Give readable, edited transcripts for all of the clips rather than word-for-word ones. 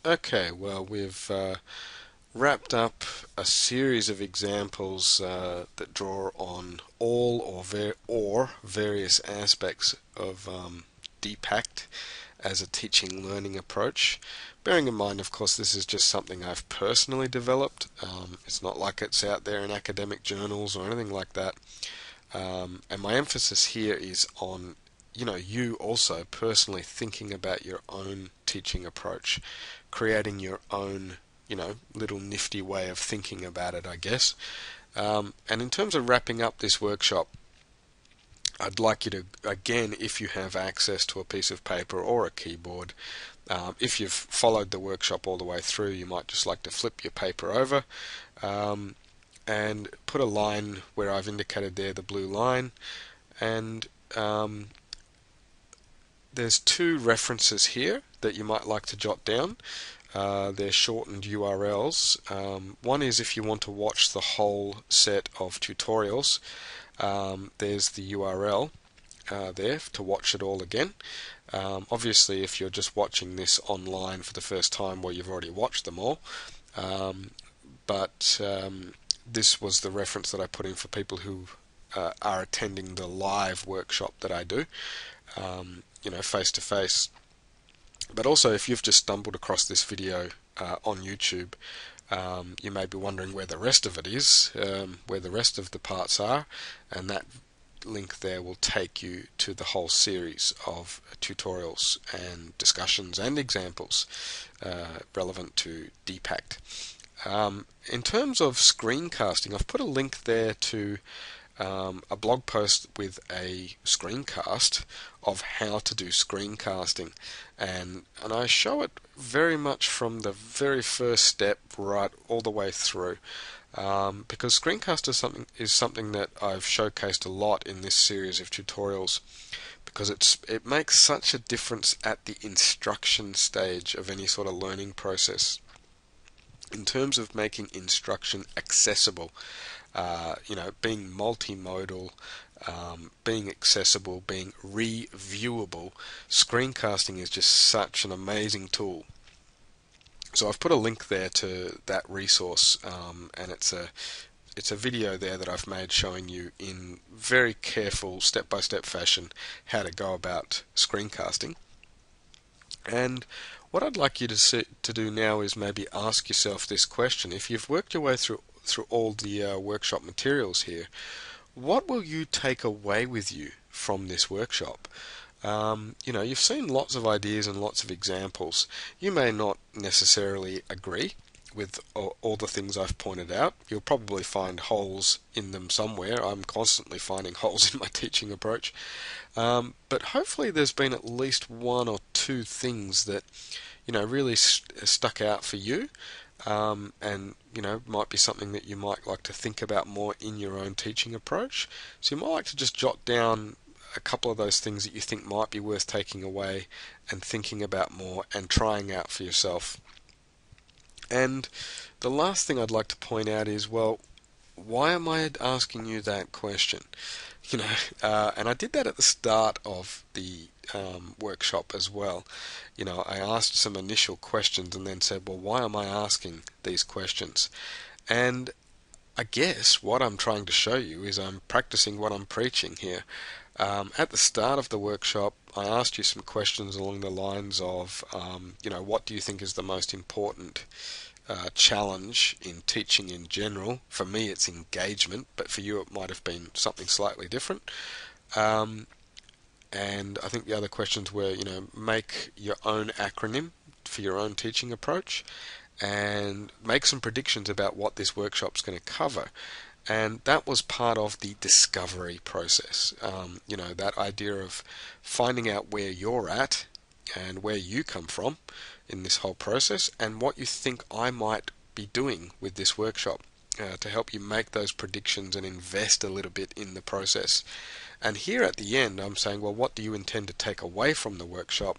Okay, well, we've wrapped up a series of examples that draw on all or various aspects of DPACT as a teaching learning approach. Bearing in mind, of course, this is just something I've personally developed. It's not like it's out there in academic journals or anything like that. And my emphasis here is on, you also personally thinking about your own teaching approach, creating your own, little nifty way of thinking about it, I guess. And in terms of wrapping up this workshop, I'd like you to, again, if you have access to a piece of paper or a keyboard, if you've followed the workshop all the way through, you might just like to flip your paper over um, and put a line where I've indicated there the blue line. And there's two references here that you might like to jot down. They're shortened URLs. One is if you want to watch the whole set of tutorials. There's the URL there to watch it all again. Obviously, if you're just watching this online for the first time, well, you've already watched them all. But this was the reference that I put in for people who are attending the live workshop that I do, face to face. But also, if you've just stumbled across this video on YouTube, you may be wondering where the rest of it is, where the rest of the parts are, and that link there will take you to the whole series of tutorials and discussions and examples relevant to DPACT. In terms of screencasting, I've put a link there to a blog post with a screencast of how to do screencasting, and I show it very much from the very first step right all the way through, because screencast is something that I've showcased a lot in this series of tutorials, because it makes such a difference at the instruction stage of any sort of learning process in terms of making instruction accessible. Being multimodal, being accessible, being reviewable. Screencasting is just such an amazing tool. So I've put a link there to that resource, and it's a video there that I've made showing you in very careful step-by-step fashion how to go about screencasting. And what I'd like you to do now is maybe ask yourself this question. If you've worked your way through all the workshop materials here, what will you take away with you from this workshop? You've seen lots of ideas and lots of examples. You may not necessarily agree with all the things I've pointed out. You'll probably find holes in them somewhere. I'm constantly finding holes in my teaching approach. But hopefully there's been at least one or two things that, really stuck out for you. And might be something that you might like to think about more in your own teaching approach. So you might like to just jot down a couple of those things that you think might be worth taking away and thinking about more and trying out for yourself. And the last thing I'd like to point out is, well, why am I asking you that question? And I did that at the start of the workshop as well. I asked some initial questions and then said, well, why am I asking these questions? And I guess what I'm trying to show you is I'm practicing what I'm preaching here. At the start of the workshop, I asked you some questions along the lines of, what do you think is the most important challenge in teaching in general? For me, it's engagement, but for you, it might have been something slightly different. And I think the other questions were, make your own acronym for your own teaching approach and make some predictions about what this workshop's going to cover. And that was part of the discovery process. That idea of finding out where you're at and where you come from in this whole process and what you think I might be doing with this workshop to help you make those predictions and invest a little bit in the process. And here at the end, I'm saying, well, what do you intend to take away from the workshop?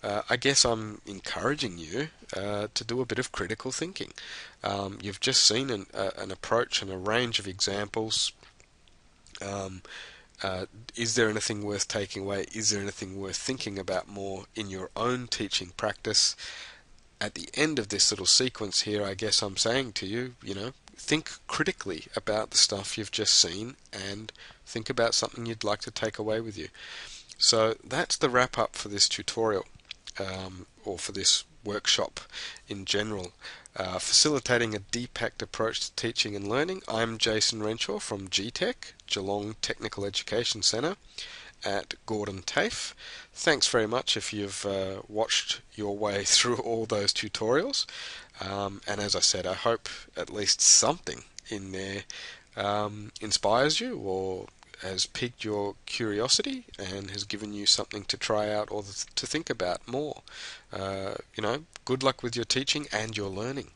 I guess I'm encouraging you to do a bit of critical thinking. You've just seen an approach and a range of examples. Is there anything worth taking away? Is there anything worth thinking about more in your own teaching practice? at the end of this little sequence here, I guess I'm saying to you, think critically about the stuff you've just seen and think about something you'd like to take away with you. So that's the wrap up for this tutorial, or for this workshop in general. Facilitating a Deepak approach to teaching and learning. I'm Jason Renshaw from GTEC, Geelong Technical Education Centre at Gordon TAFE. Thanks very much if you've watched your way through all those tutorials. And as I said, I hope at least something in there inspires you or has piqued your curiosity and has given you something to try out or to think about more. Good luck with your teaching and your learning.